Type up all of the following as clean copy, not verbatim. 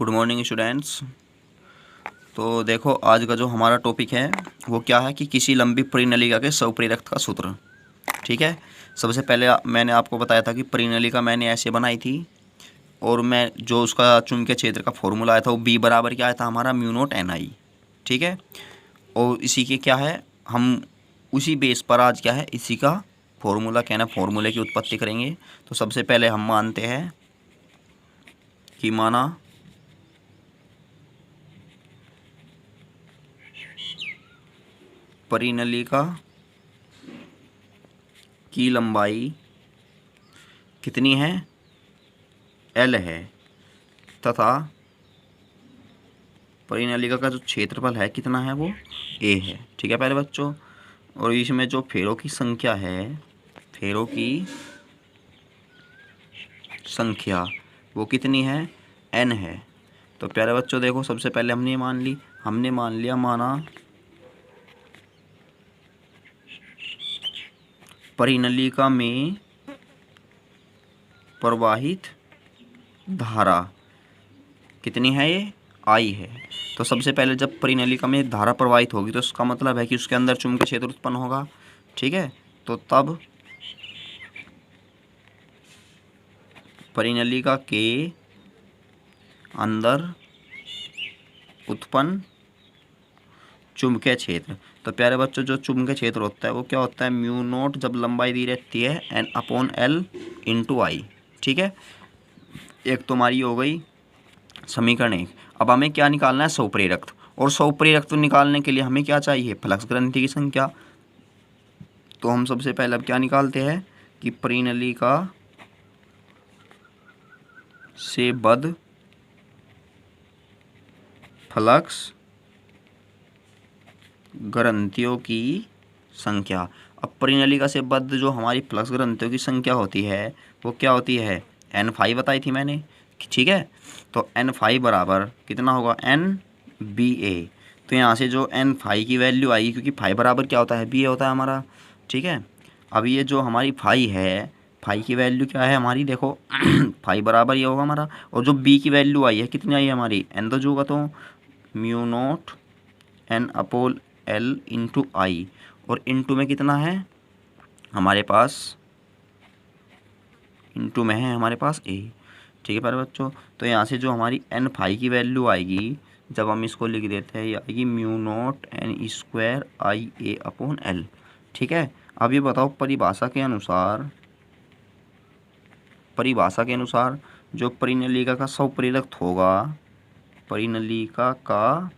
Good morning students. तो देखो आज का जो हमारा टॉपिक है वो क्या है कि किसी लंबी परिनलिका के स्वप्रेरक का सूत्र। ठीक है, सबसे पहले मैंने आपको बताया था कि परिनलिका मैंने ऐसे बनाई थी और मैं जो उसका चुंबकीय क्षेत्र का फॉर्मूला आया था वो बी बराबर क्या आया था हमारा म्यू नॉट एन आई। ठीक है, और इसी के क्या है हम उसी बेस पर आज क्या है इसी का फॉर्मूला कहना फॉर्मूले की उत्पत्ति करेंगे। तो सबसे पहले हम मानते हैं कि माना परिनलिका की लंबाई कितनी है, एल है, तथा परिनलिका का जो क्षेत्रफल है कितना है वो ए है। ठीक है पहले बच्चों, और इसमें जो फेरों की संख्या है, फेरों की संख्या वो कितनी है, एन है। तो प्यारे बच्चों देखो सबसे पहले हमने मान लिया माना परिनलिका में प्रवाहित धारा कितनी है, ये आई है। तो सबसे पहले जब परिनलिका में धारा प्रवाहित होगी तो उसका मतलब है कि उसके अंदर चुंबकीय क्षेत्र उत्पन्न होगा। ठीक है, तो तब परिनलिका के अंदर उत्पन्न चुंबकीय क्षेत्र, तो प्यारे बच्चों जो चुंबकीय क्षेत्र होता है वो क्या होता है, म्यू नोट जब लंबाई दी रहती है एन अपॉन एल इंटू आई। ठीक है, एक तो हमारी हो गई समीकरण एक। अब हमें क्या निकालना है, स्वप्रेरक, और स्वप्रेरक निकालने के लिए हमें क्या चाहिए, फ्लक्स ग्रंथि की संख्या। तो हम सबसे पहले अब क्या निकालते हैं कि परिनलिका से बद्ध फ्लक्स ग्रंथियों की संख्या। अब परिनलिका से बद्ध जो हमारी फ्लक्स ग्रंथियों की संख्या होती है वो क्या होती है, एन फाइव बताई थी मैंने। ठीक है, तो एन फाइव बराबर कितना होगा, एन बी ए। तो यहाँ से जो एन फाइव की वैल्यू आई, क्योंकि फाइव बराबर क्या होता है, बी ए होता है हमारा। ठीक है, अब ये जो हमारी फाइव है, फाइव की वैल्यू क्या है हमारी, देखो फाइव बराबर ये होगा हमारा, और जो बी की वैल्यू आई है कितनी आई है हमारी, एन तो जो होगा तो mu naught N upon L into I, और इंटू में कितना है हमारे पास, इंटू में है हमारे पास ए। ठीक है प्यारे बच्चों, तो यहाँ से जो हमारी एन फाइव की वैल्यू आएगी, जब हम इसको लिख देते हैं ये आएगी म्यू नोट एन स्क्वायर आई ए अपॉन एल। ठीक है, अब ये बताओ परिभाषा के अनुसार जो परिनलिका का स्वप्रेरक होगा, परिनलिका का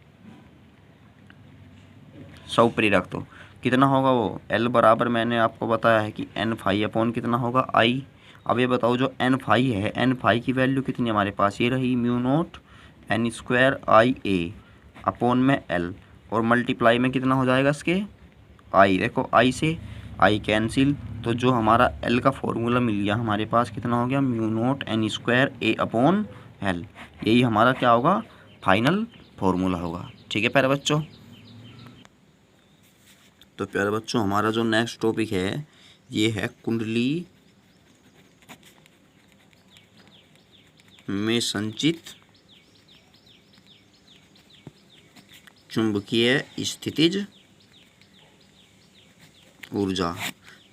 स्वप्रेरक तो कितना होगा वो, एल बराबर मैंने आपको बताया है कि एन फाइव अपॉन कितना होगा आई। अब ये बताओ जो एन फाइव है, एन फाइव की वैल्यू कितनी हमारे पास, ये रही म्यू नोट एन स्क्वायर आई ए अपॉन में एल, और मल्टीप्लाई में कितना हो जाएगा इसके आई। देखो आई से आई कैंसिल, तो जो हमारा एल का फॉर्मूला मिल गया हमारे पास कितना हो गया, म्यू नोट एन स्क्वायर ए अपॉन एल। यही हमारा क्या होगा, फाइनल फॉर्मूला होगा। ठीक है प्यारे बच्चों, तो प्यारे बच्चों हमारा जो नेक्स्ट टॉपिक है ये है कुंडली में संचित चुंबकीय स्थितिज ऊर्जा।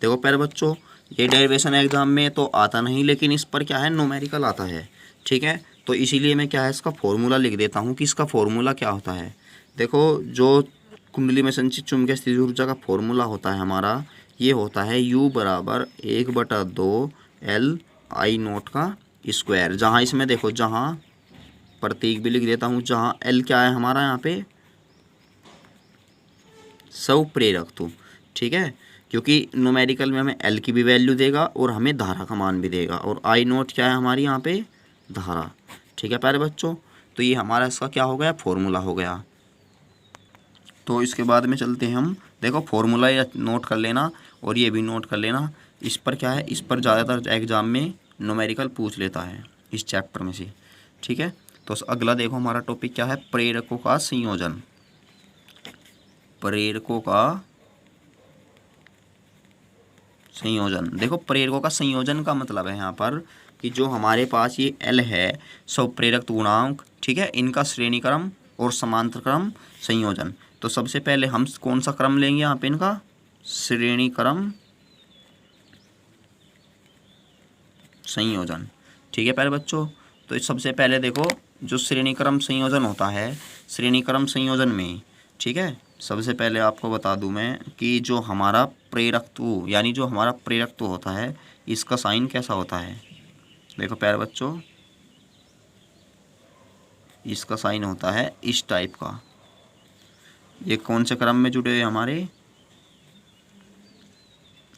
देखो प्यारे बच्चों ये डेरिवेशन एग्जाम में तो आता नहीं, लेकिन इस पर क्या है न्यूमेरिकल आता है। ठीक है, तो इसीलिए मैं क्या है इसका फॉर्मूला लिख देता हूँ कि इसका फॉर्मूला क्या होता है। देखो जो कुंडली में संचित चुंबकीय स्थितिज ऊर्जा का फॉर्मूला होता है हमारा, ये होता है U बराबर 1/2 एल आई नोट का स्क्वायर। जहाँ इसमें देखो, जहाँ प्रतीक भी लिख देता हूँ, जहाँ एल क्या है हमारा यहाँ पे स्वप्रेरक तो। ठीक है, क्योंकि न्यूमेरिकल में हमें एल की भी वैल्यू देगा और हमें धारा का मान भी देगा, और आई नोट क्या है हमारी यहाँ पे धारा। ठीक है प्यारे बच्चों, तो ये हमारा इसका क्या हो गया, फॉर्मूला हो गया। तो इसके बाद में चलते हैं हम, देखो फॉर्मूला या नोट कर लेना और ये भी नोट कर लेना। इस पर क्या है, इस पर ज़्यादातर एग्जाम में न्यूमेरिकल पूछ लेता है इस चैप्टर में से। ठीक है, तो अगला देखो हमारा टॉपिक क्या है, प्रेरकों का संयोजन। प्रेरकों का संयोजन, देखो प्रेरकों का संयोजन का मतलब है यहाँ पर कि जो हमारे पास ये एल है स्वप्रेरक गुणांक ठीक है, इनका श्रेणी क्रम और समांतर क्रम संयोजन। तो सबसे पहले हम कौन सा क्रम लेंगे यहाँ पे, इनका श्रेणी क्रम संयोजन। ठीक है प्यारे बच्चों, तो सबसे पहले देखो जो श्रेणी क्रम संयोजन होता है, श्रेणी क्रम संयोजन में, ठीक है, सबसे पहले आपको बता दूं मैं कि जो हमारा प्रेरकत्व यानी जो हमारा प्रेरकत्व होता है, इसका साइन कैसा होता है। देखो प्यारे बच्चों, इसका साइन होता है इस टाइप का। ये कौन से क्रम में जुड़े हुए हमारे,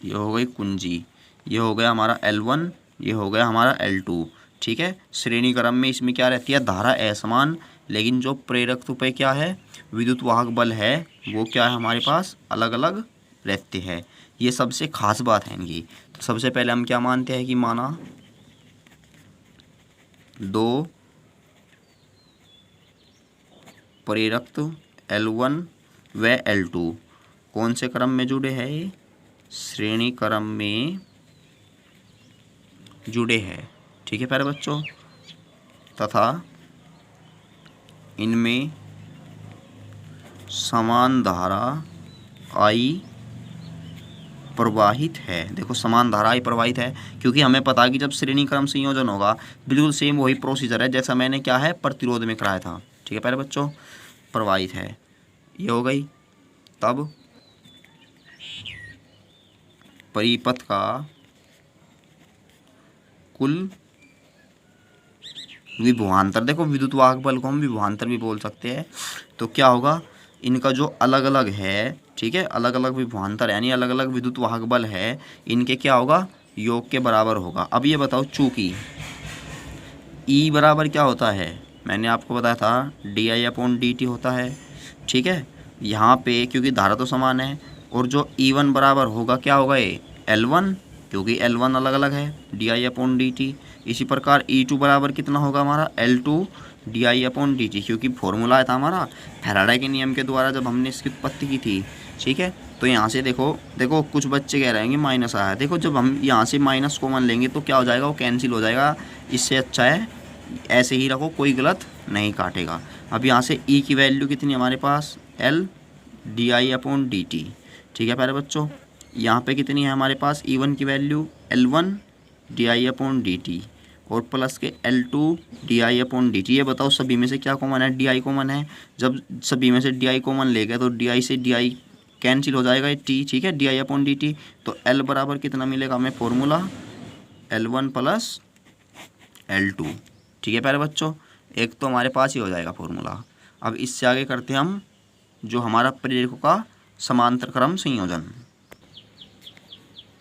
ये हो गई कुंजी, ये हो गया हमारा L1, ये हो गया हमारा L2। ठीक है, श्रेणी क्रम में इसमें क्या रहती है, धारा असमान, लेकिन जो प्रेरकत्व पे क्या है, विद्युत वाहक बल है, वो क्या है हमारे पास अलग अलग रहते हैं। ये सबसे खास बात है इनकी। तो सबसे पहले हम क्या मानते हैं कि माना दो प्रेरकत्व L1 व L2 कौन से क्रम में जुड़े हैं, ये श्रेणी क्रम में जुड़े हैं। ठीक है प्यारे बच्चों, तथा इनमें समान धारा I प्रवाहित है। देखो समान धारा I प्रवाहित है, क्योंकि हमें पता है कि जब श्रेणी क्रम संयोजन होगा, बिल्कुल सेम वही प्रोसीजर है जैसा मैंने क्या है प्रतिरोध में कराया था। ठीक है प्यारे बच्चों, प्रवाहित है, ये हो गई। तब परिपथ का कुल विभवांतर, देखो विद्युत वाहक बल को हम विभवांतर भी बोल सकते हैं। तो क्या होगा, इनका जो अलग अलग है, ठीक है, अलग अलग विभवांतर यानी अलग अलग विद्युत वाहक बल है, इनके क्या होगा, योग के बराबर होगा। अब ये बताओ, चूंकि E बराबर क्या होता है, मैंने आपको बताया था DI/dt होता है। ठीक है, यहाँ पे क्योंकि धारा तो समान है, और जो E1 बराबर होगा क्या होगा, ये L1, क्योंकि L1 अलग अलग है, DI/dt। इसी प्रकार E2 बराबर कितना होगा हमारा, L2 DI/dt, क्योंकि फॉर्मूला आया था हमारा फैराडे के नियम के द्वारा जब हमने इसकी उत्पत्ति की थी। ठीक है, तो यहाँ से देखो कुछ बच्चे कह रहे हैं कि माइनस आया। देखो जब हम यहाँ से माइनस कॉमन लेंगे तो क्या हो जाएगा, वो कैंसिल हो जाएगा। इससे अच्छा है ऐसे ही रखो, कोई गलत नहीं काटेगा। अब यहाँ से E की वैल्यू कितनी हमारे पास, L DI/dt। ठीक है प्यारे बच्चों, यहाँ पे कितनी है हमारे पास, E1 की वैल्यू L1 DI/dt और प्लस के L2 DI/dt। ये बताओ सभी में से क्या कॉमन है, DI कॉमन है। जब सभी में से DI कॉमन ले गए तो DI से DI कैंसिल हो जाएगा, T। ठीक है, DI/dt। तो L बराबर कितना मिलेगा हमें, फॉर्मूला L1 प्लस L2। ठीक है प्यारे बच्चों, एक तो हमारे पास ही हो जाएगा फॉर्मूला। अब इससे आगे करते हैं हम जो हमारा प्रेरकों का समांतर क्रम संयोजन।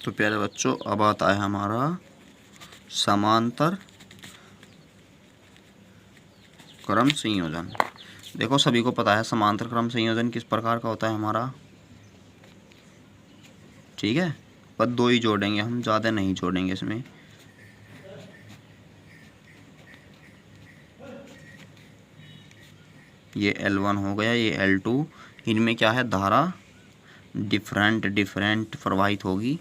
तो प्यारे बच्चों, अब आता है हमारा समांतर क्रम संयोजन। देखो सभी को पता है समांतर क्रम संयोजन किस प्रकार का होता है हमारा। ठीक है, पर दो ही जोड़ेंगे हम, ज़्यादा नहीं जोड़ेंगे इसमें। ये L1 हो गया, ये L2। इनमें क्या है, धारा डिफरेंट प्रवाहित होगी।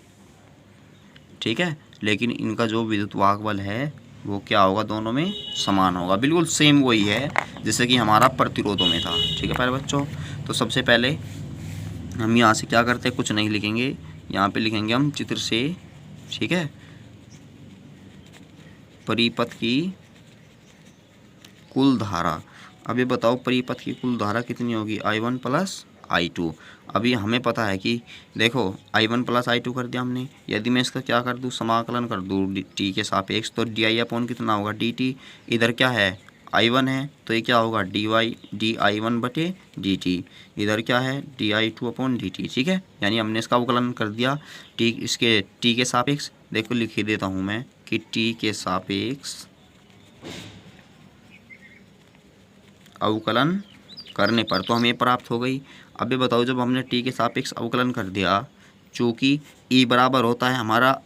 ठीक है, लेकिन इनका जो विद्युत वाहक बल है वो क्या होगा, दोनों में समान होगा, बिल्कुल सेम वही है जैसे कि हमारा प्रतिरोधों में था। ठीक है प्यारे बच्चों, तो सबसे पहले हम यहाँ से क्या करते हैं, कुछ नहीं लिखेंगे, यहाँ पे लिखेंगे हम चित्र से। ठीक है, परिपथ की कुल धारा। अब ये बताओ परिपथ की कुल धारा कितनी होगी, I1 प्लस I2। अभी हमें पता है कि देखो I1 प्लस I2 कर दिया हमने। यदि मैं इसका क्या कर दूँ, समाकलन कर दूँ t के सापेक्ष, तो DI/ कितना होगा, dt। इधर क्या है, I1 है, तो ये क्या होगा, DI/1/dt। इधर क्या है, DI2/dt। ठीक है, यानी हमने इसका अवकलन कर दिया इसके t के सापेक्ष। देखो लिख ही देता हूँ मैं कि t के सापेक्ष अवकलन करने पर तो हमें प्राप्त हो गई। अब ये बताओ, जब हमने t के सापेक्ष अवकलन कर दिया, चूँकि E बराबर होता है हमारा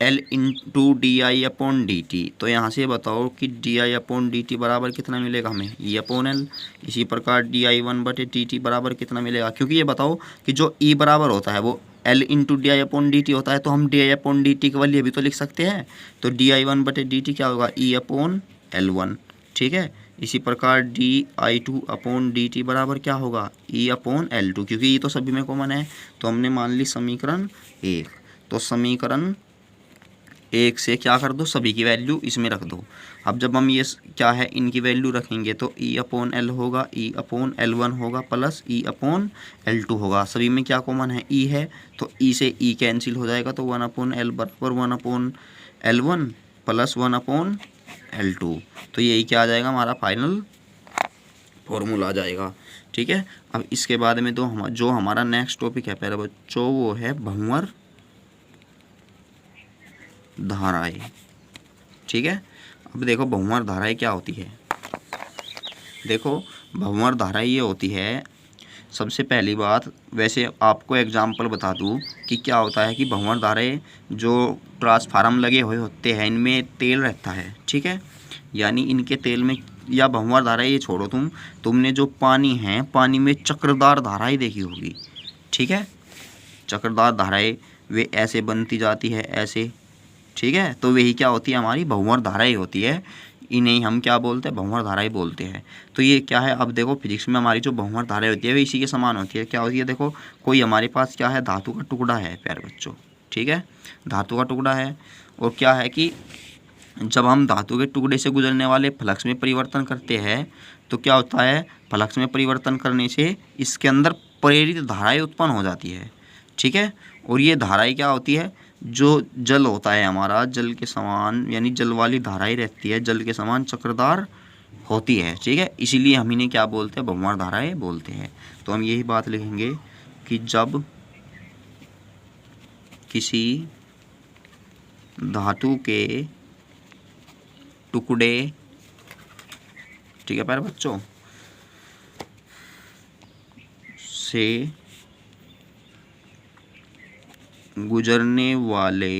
L इंटू DI/dt, तो यहाँ से बताओ कि DI/dt बराबर कितना मिलेगा हमें, E/L। इसी प्रकार DI1/dt बराबर कितना मिलेगा, क्योंकि ये बताओ कि जो E बराबर होता है वो L इंटू DI/dt होता है, तो हम DI/dt केवल ये भी तो लिख सकते हैं। तो DI1/dt क्या होगा, E/L1। ठीक है, इसी प्रकार di2/dt बराबर क्या होगा, E/L2, क्योंकि ये तो सभी में कॉमन है। तो हमने मान ली समीकरण 1। तो समीकरण 1 से क्या कर दो, सभी की वैल्यू इसमें रख दो। अब जब हम ये क्या है इनकी वैल्यू रखेंगे तो E/L होगा, E/L1 होगा प्लस E/L2 होगा। सभी में क्या कॉमन है, E है, तो E से E कैंसिल हो जाएगा, तो 1/L बराबर 1/L1 प्लस 1/L2। तो यही क्या आ जाएगा, हमारा फाइनल फॉर्मूला आ जाएगा। ठीक है। अब इसके बाद में तो जो हमारा नेक्स्ट टॉपिक है प्यारे बच्चों, वो है भंवर धाराएं। ठीक है। अब देखो भंवर धाराएं क्या होती है। देखो भंवर धाराएं ये होती है, सबसे पहली बात वैसे आपको एग्जाम्पल बता दूं कि क्या होता है कि भंवर धाराएं जो ट्रांसफार्मर लगे हुए होते हैं इनमें तेल रहता है। ठीक है। यानी इनके तेल में, या भंवर धाराएं ये छोड़ो, तुमने जो पानी है पानी में चक्रदार धाराएं देखी होगी। ठीक है। चक्रदार धाराएं वे ऐसे बनती जाती है, ऐसे। ठीक है। तो वही क्या होती है, हमारी भंवर धाराएं होती है। इन्हें हम क्या बोलते हैं, भंवर धाराएं बोलते हैं। तो ये क्या है, अब देखो फिजिक्स में हमारी जो भंवर धाराएं होती है वे इसी के समान होती है। क्या होती है, देखो कोई हमारे पास क्या है, धातु का टुकड़ा है प्यारे बच्चों। ठीक है। धातु का टुकड़ा है, और क्या है कि जब हम धातु के टुकड़े से गुजरने वाले फ्लक्स में परिवर्तन करते हैं तो क्या होता है, फ्लक्स में परिवर्तन करने से इसके अंदर प्रेरित धाराएं उत्पन्न हो जाती है। ठीक है। और ये धाराएं क्या होती है, जो जल होता है हमारा, जल के समान, यानी जल वाली धाराएं रहती है, जल के समान चक्रदार होती है। ठीक है। इसीलिए हम इन्हें क्या बोलते हैं, भंवर धाराएं बोलते हैं। तो हम यही बात लिखेंगे कि जब किसी धातु के टुकड़े, ठीक है प्यारे बच्चों, से गुजरने वाले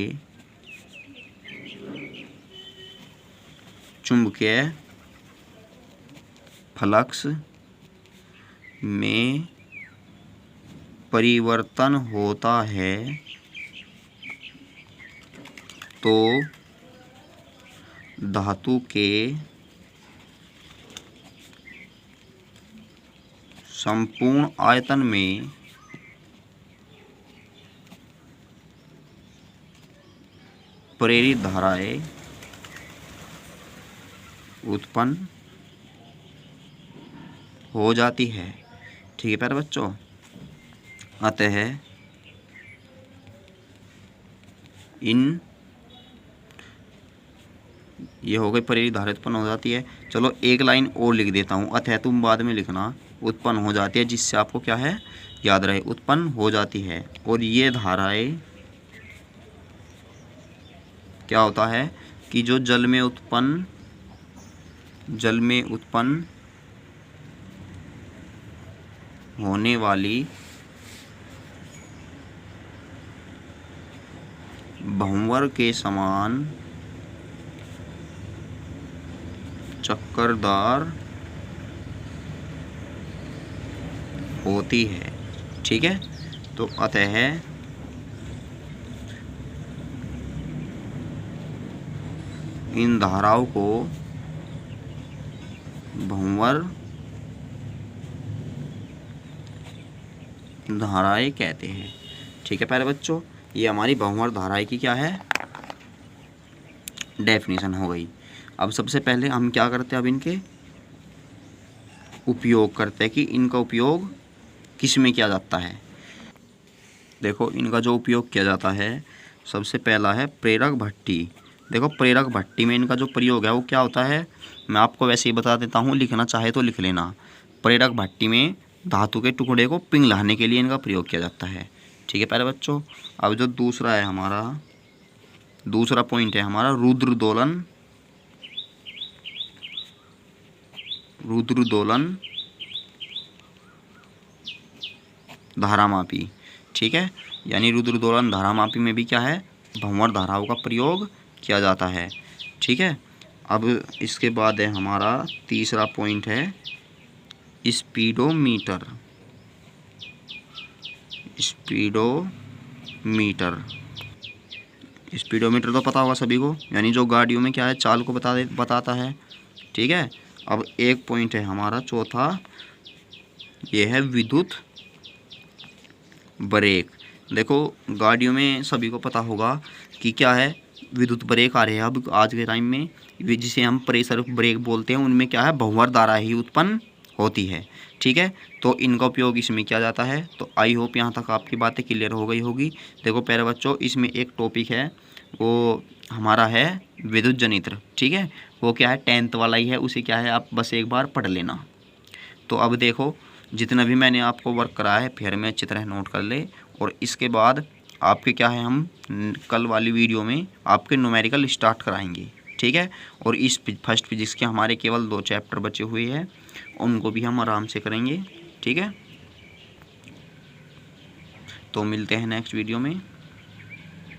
चुंबकीय फ्लक्स में परिवर्तन होता है तो धातु के संपूर्ण आयतन में प्रेरित धाराएं उत्पन्न हो जाती है। ठीक है प्यारे बच्चों। अतः ये हो गई प्रेरित धारा उत्पन्न हो जाती है। चलो एक लाइन और लिख देता हूँ, अतः तुम बाद में लिखना, उत्पन्न हो जाती है, जिससे आपको क्या है याद रहे, उत्पन्न हो जाती है। और ये धाराएं क्या होता है कि जो जल में उत्पन्न होने वाली भंवर के समान चक्करदार होती है। ठीक है। तो अतः इन धाराओं को भंवर धाराएं कहते हैं। ठीक है प्यारे बच्चों, ये हमारी भंवर धाराएं की क्या है, डेफिनेशन हो गई। अब सबसे पहले हम क्या करते हैं, अब इनके उपयोग करते हैं कि इनका उपयोग किस में किया जाता है। देखो इनका जो उपयोग किया जाता है, सबसे पहला है प्रेरक भट्टी। देखो प्रेरक भट्टी में इनका जो प्रयोग है वो क्या होता है, मैं आपको वैसे ही बता देता हूँ, लिखना चाहे तो लिख लेना। प्रेरक भट्टी में धातु के टुकड़े को पिघलाने के लिए इनका प्रयोग किया जाता है। ठीक है प्यारे बच्चों। अब जो दूसरा है हमारा, दूसरा पॉइंट है हमारा रुद्र दोलन धारामापी। ठीक है। यानी रुद्र दोलन धारामापी में भी क्या है, भंवर धाराओं का प्रयोग किया जाता है। ठीक है। अब इसके बाद है हमारा तीसरा पॉइंट है स्पीडोमीटर। स्पीडोमीटर तो पता होगा सभी को, यानी जो गाड़ियों में क्या है चाल को बताता है। ठीक है। अब एक पॉइंट है हमारा चौथा, ये है विद्युत ब्रेक। देखो गाड़ियों में सभी को पता होगा कि क्या है, विद्युत ब्रेक आ रहे हैं अब आज के टाइम में, जिसे हम प्रेशर ब्रेक बोलते हैं। उनमें क्या है, भंवर धारा ही उत्पन्न होती है। ठीक है, तो इनका उपयोग इसमें किया जाता है। तो आई होप यहाँ तक आपकी बातें क्लियर हो गई होगी। देखो प्यारे बच्चों, इसमें एक टॉपिक है, वो हमारा है विद्युत जनित्र। ठीक है, वो क्या है 10th वाला ही है, उसे क्या है आप बस एक बार पढ़ लेना। तो अब देखो जितना भी मैंने आपको वर्क कराया है फिर में अच्छी तरह नोट कर ले। और इसके बाद आपके क्या है, हम कल वाली वीडियो में आपके न्यूमेरिकल स्टार्ट कराएंगे। ठीक है, और इस फर्स्ट फिजिक्स के हमारे केवल 2 चैप्टर बचे हुए हैं, उनको भी हम आराम से करेंगे। ठीक है, तो मिलते हैं नेक्स्ट वीडियो में।